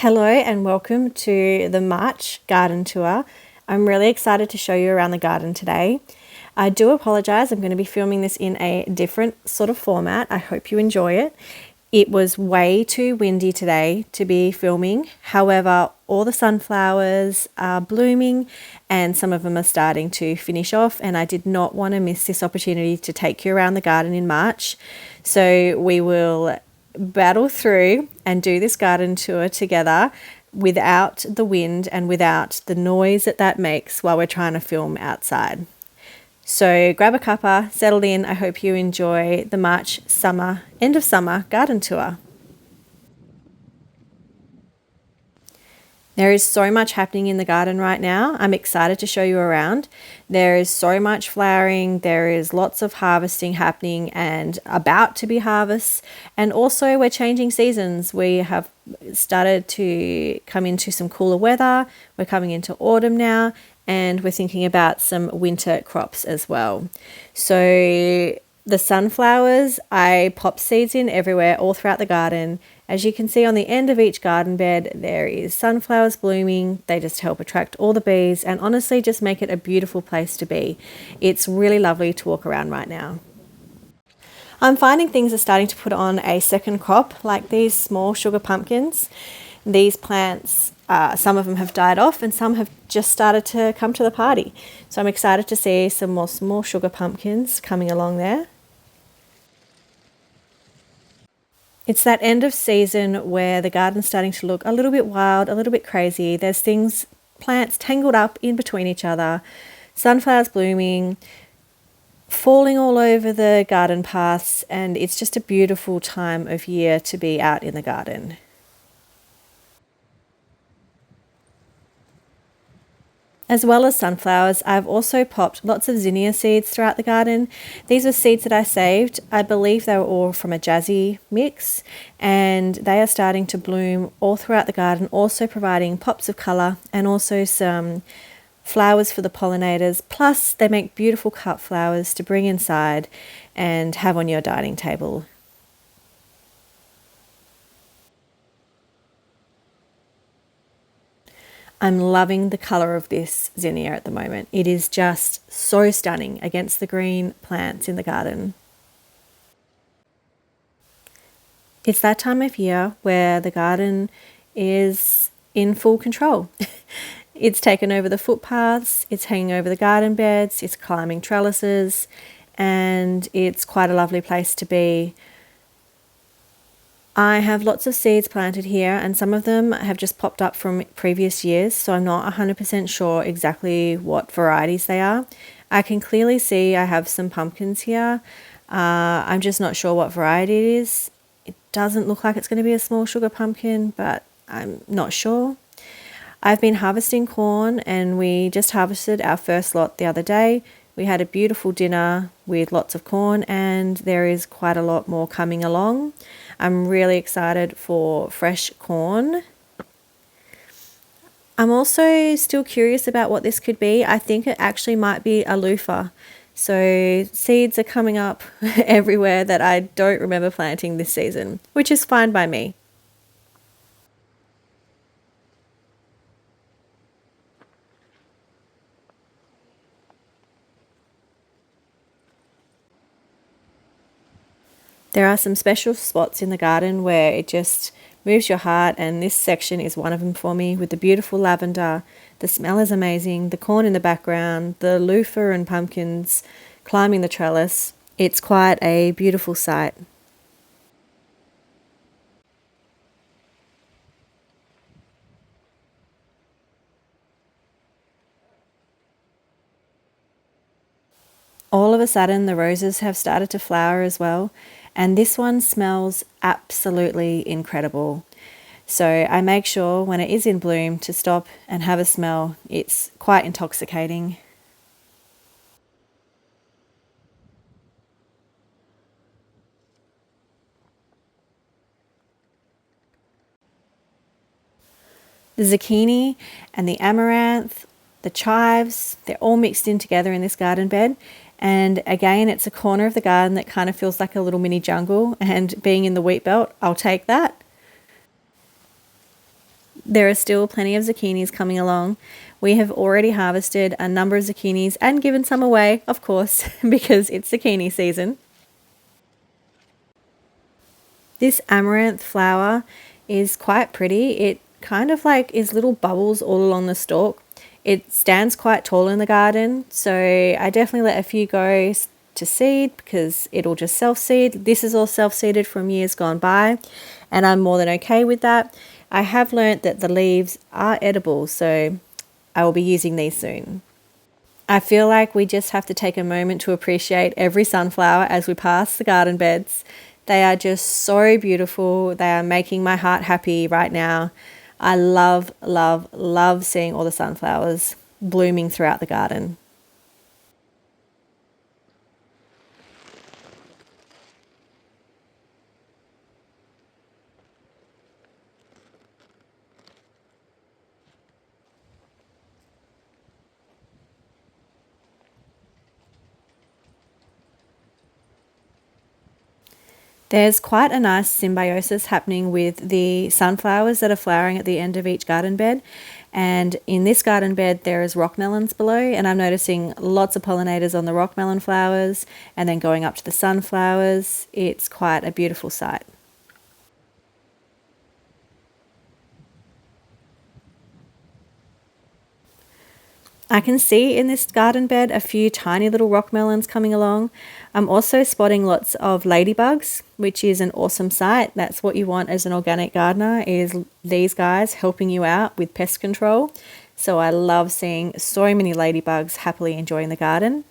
Hello and welcome to the March garden tour. I'm really excited to show you around the garden today. I do apologise, I'm going to be filming this in a different sort of format. I hope you enjoy it. It was way too windy today to be filming. However, all the sunflowers are blooming and some of them are starting to finish off, and I did not want to miss this opportunity to take you around the garden in March. So we will battle through and do this garden tour together without the wind and without the noise that makes while we're trying to film outside. So grab a cuppa, settle in. I hope you enjoy the March end of summer garden tour. There is so much happening in the garden right now. I'm excited to show you around. There is so much flowering. There is lots of harvesting happening and about to be harvest. And also we're changing seasons. We have started to come into some cooler weather. We're coming into autumn now, and we're thinking about some winter crops as well. So the sunflowers, I pop seeds in everywhere, all throughout the garden. As you can see on the end of each garden bed, there is sunflowers blooming. They just help attract all the bees and honestly just make it a beautiful place to be. It's really lovely to walk around right now. I'm finding things are starting to put on a second crop, like these small sugar pumpkins. These plants, some of them have died off and some have just started to come to the party. So I'm excited to see some more small sugar pumpkins coming along there. It's that end of season where the garden's starting to look a little bit wild, a little bit crazy. There's plants tangled up in between each other, sunflowers blooming, falling all over the garden paths, and it's just a beautiful time of year to be out in the garden. As well as sunflowers, I've also popped lots of zinnia seeds throughout the garden. These were seeds that I saved. I believe they were all from a jazzy mix, and they are starting to bloom all throughout the garden, also providing pops of colour and also some flowers for the pollinators. Plus, they make beautiful cut flowers to bring inside and have on your dining table. I'm loving the colour of this zinnia at the moment. It is just so stunning against the green plants in the garden. It's that time of year where the garden is in full control. It's taken over the footpaths, it's hanging over the garden beds, it's climbing trellises, and it's quite a lovely place to be. I have lots of seeds planted here, and some of them have just popped up from previous years, so I'm not 100% sure exactly what varieties they are. I can clearly see I have some pumpkins here. I'm just not sure what variety it is. It doesn't look like it's going to be a small sugar pumpkin, but I'm not sure. I've been harvesting corn, and we just harvested our first lot the other day. We had a beautiful dinner with lots of corn, and there is quite a lot more coming along. I'm really excited for fresh corn. I'm also still curious about what this could be. I think it actually might be a loofah. So seeds are coming up everywhere that I don't remember planting this season, which is fine by me. There are some special spots in the garden where it just moves your heart, and this section is one of them for me, with the beautiful lavender. The smell is amazing, the corn in the background, the loofah and pumpkins climbing the trellis. It's quite a beautiful sight. All of a sudden, the roses have started to flower as well, and this one smells absolutely incredible. So I make sure when it is in bloom to stop and have a smell. It's quite intoxicating. The zucchini and the amaranth, the chives, they're all mixed in together in this garden bed. And again, it's a corner of the garden that kind of feels like a little mini jungle. And being in the wheat belt, I'll take that. There are still plenty of zucchinis coming along. We have already harvested a number of zucchinis and given some away, of course, because it's zucchini season. This amaranth flower is quite pretty. It kind of like is little bubbles all along the stalk. It stands quite tall in the garden, so I definitely let a few go to seed because it'll just self-seed. This is all self-seeded from years gone by, and I'm more than okay with that. I have learnt that the leaves are edible, so I will be using these soon. I feel like we just have to take a moment to appreciate every sunflower as we pass the garden beds. They are just so beautiful. They are making my heart happy right now. I love, love, love seeing all the sunflowers blooming throughout the garden. There's quite a nice symbiosis happening with the sunflowers that are flowering at the end of each garden bed. And in this garden bed, there is rock melons below, and I'm noticing lots of pollinators on the rock melon flowers and then going up to the sunflowers. It's quite a beautiful sight. I can see in this garden bed a few tiny little rock melons coming along. I'm also spotting lots of ladybugs, which is an awesome sight. That's what you want as an organic gardener, is these guys helping you out with pest control. So I love seeing so many ladybugs happily enjoying the garden.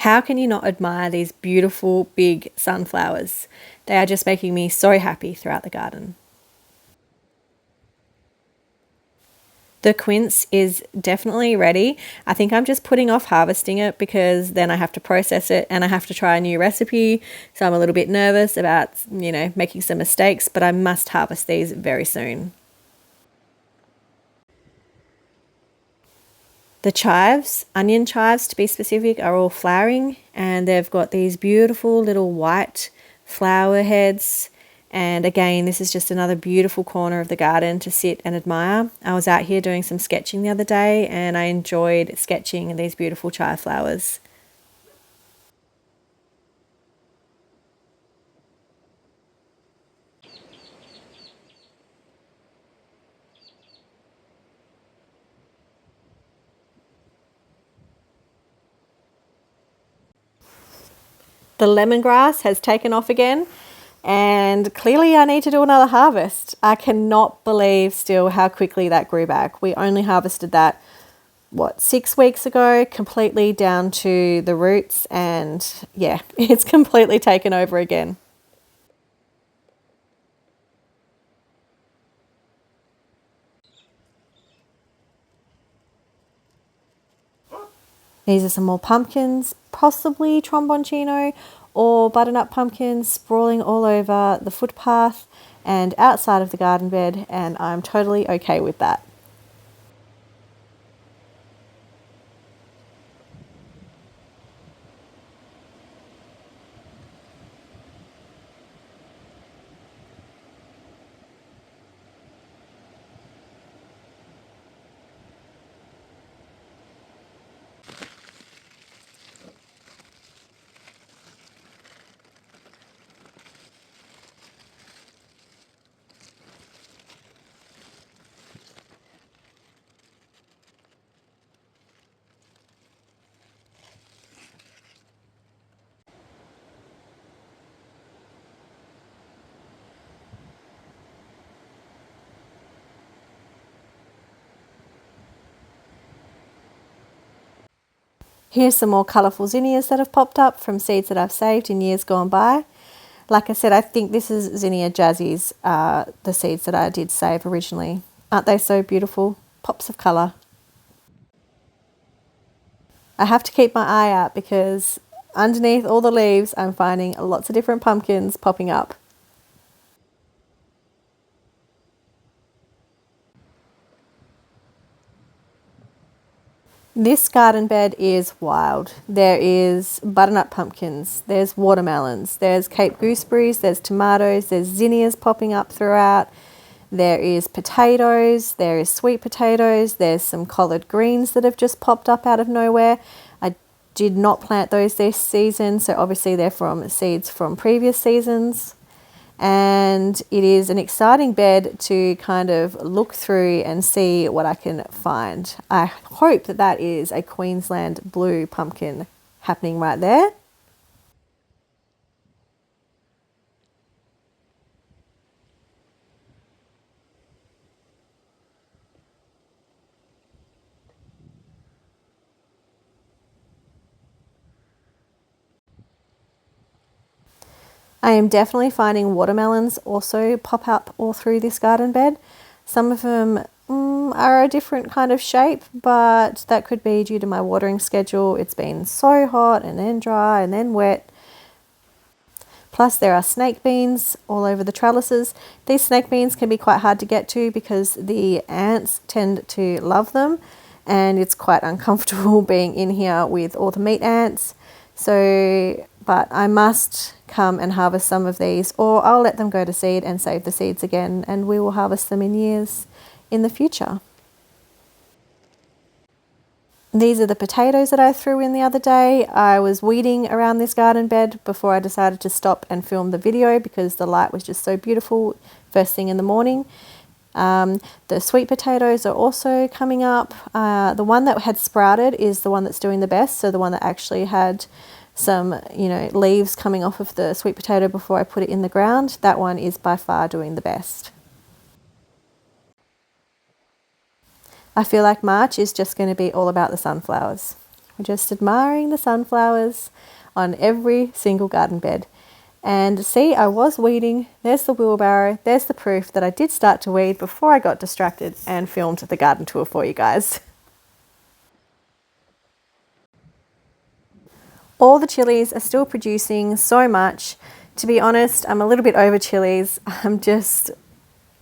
How can you not admire these beautiful big sunflowers? They are just making me so happy throughout the garden. The quince is definitely ready. I think I'm just putting off harvesting it because then I have to process it and I have to try a new recipe. So I'm a little bit nervous about, making some mistakes, but I must harvest these very soon. The chives, onion chives to be specific, are all flowering and they've got these beautiful little white flower heads. And again, this is just another beautiful corner of the garden to sit and admire. I was out here doing some sketching the other day and I enjoyed sketching these beautiful chive flowers. The lemongrass has taken off again, and clearly I need to do another harvest. I cannot believe still how quickly that grew back. We only harvested that, 6 weeks ago, completely down to the roots, and yeah, it's completely taken over again. These are some more pumpkins, possibly tromboncino or butternut pumpkins sprawling all over the footpath and outside of the garden bed, and I'm totally okay with that. Here's some more colourful zinnias that have popped up from seeds that I've saved in years gone by. Like I said, I think this is Zinnia Jazzies, the seeds that I did save originally. Aren't they so beautiful? Pops of colour. I have to keep my eye out because underneath all the leaves, I'm finding lots of different pumpkins popping up. This garden bed is wild. There is butternut pumpkins, there's watermelons, there's Cape gooseberries, there's tomatoes, there's zinnias popping up throughout. There is potatoes, there is sweet potatoes, there's some collard greens that have just popped up out of nowhere. I did not plant those this season, so obviously they're from seeds from previous seasons. And it is an exciting bed to kind of look through and see what I can find. I hope that that is a Queensland blue pumpkin happening right there. I am definitely finding watermelons also pop up all through this garden bed. Some of them are a different kind of shape, but that could be due to my watering schedule. It's been so hot and then dry and then wet. Plus there are snake beans all over the trellises. These snake beans can be quite hard to get to because the ants tend to love them, and it's quite uncomfortable being in here with all the meat ants. So, but I must come and harvest some of these, or I'll let them go to seed and save the seeds again, and we will harvest them in years in the future. These are the potatoes that I threw in the other day. I was weeding around this garden bed before I decided to stop and film the video because the light was just so beautiful first thing in the morning. The sweet potatoes are also coming up. The one that had sprouted is the one that's doing the best. So the one that actually had some, leaves coming off of the sweet potato before I put it in the ground. That one is by far doing the best. I feel like March is just going to be all about the sunflowers. We're just admiring the sunflowers on every single garden bed. And see, I was weeding. There's the wheelbarrow. There's the proof that I did start to weed before I got distracted and filmed the garden tour for you guys. All the chilies are still producing so much. To be honest, I'm a little bit over chilies.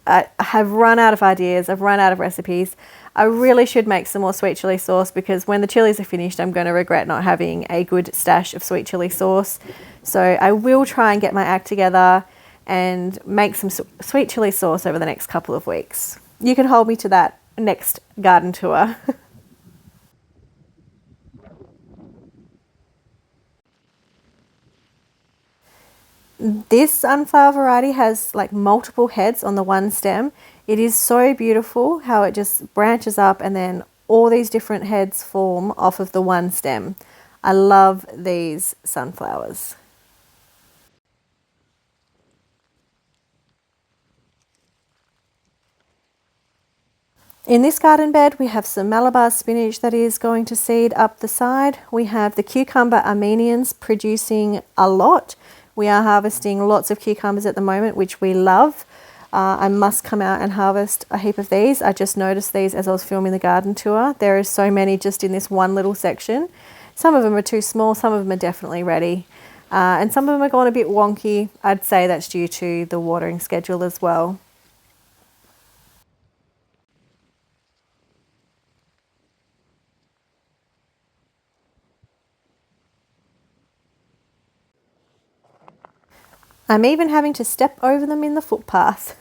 I have run out of ideas. I've run out of recipes. I really should make some more sweet chili sauce because when the chilies are finished, I'm going to regret not having a good stash of sweet chili sauce. So I will try and get my act together and make some sweet chili sauce over the next couple of weeks. You can hold me to that next garden tour. This sunflower variety has like multiple heads on the one stem. It is so beautiful how it just branches up and then all these different heads form off of the one stem. I love these sunflowers. In this garden bed, we have some Malabar spinach that is going to seed up the side. We have the cucumber Armenians producing a lot. We are harvesting lots of cucumbers at the moment, which we love. I must come out and harvest a heap of these. I just noticed these as I was filming the garden tour. There are so many just in this one little section. Some of them are too small, some of them are definitely ready. And some of them are going a bit wonky. I'd say that's due to the watering schedule as well. I'm even having to step over them in the footpath.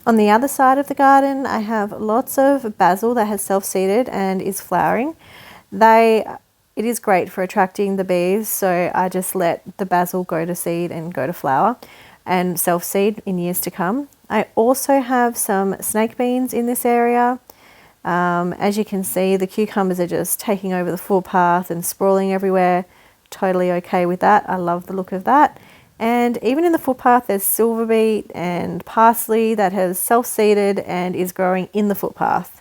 On the other side of the garden, I have lots of basil that has self-seeded and is flowering. It is great for attracting the bees, so I just let the basil go to seed and go to flower and self-seed in years to come. I also have some snake beans in this area. As you can see, the cucumbers are just taking over the footpath and sprawling everywhere. Totally okay with that. I love the look of that. And even in the footpath, there's silver beet and parsley that has self-seeded and is growing in the footpath.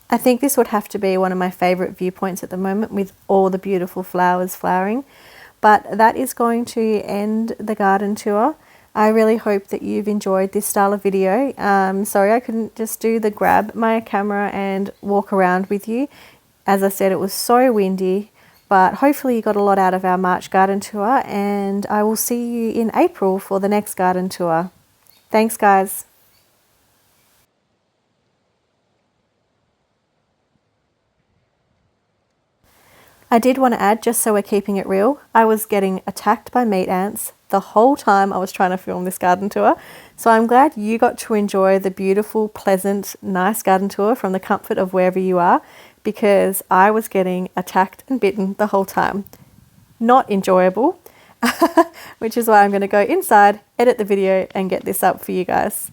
I think this would have to be one of my favourite viewpoints at the moment with all the beautiful flowers flowering. But that is going to end the garden tour. I really hope that you've enjoyed this style of video. Sorry I couldn't just grab my camera and walk around with you. As I said, it was so windy, but hopefully you got a lot out of our March garden tour, and I will see you in April for the next garden tour. Thanks, guys. I did want to add, just so we're keeping it real, I was getting attacked by meat ants the whole time I was trying to film this garden tour. So I'm glad you got to enjoy the beautiful, pleasant, nice garden tour from the comfort of wherever you are, because I was getting attacked and bitten the whole time. Not enjoyable, which is why I'm going to go inside, edit the video and get this up for you guys.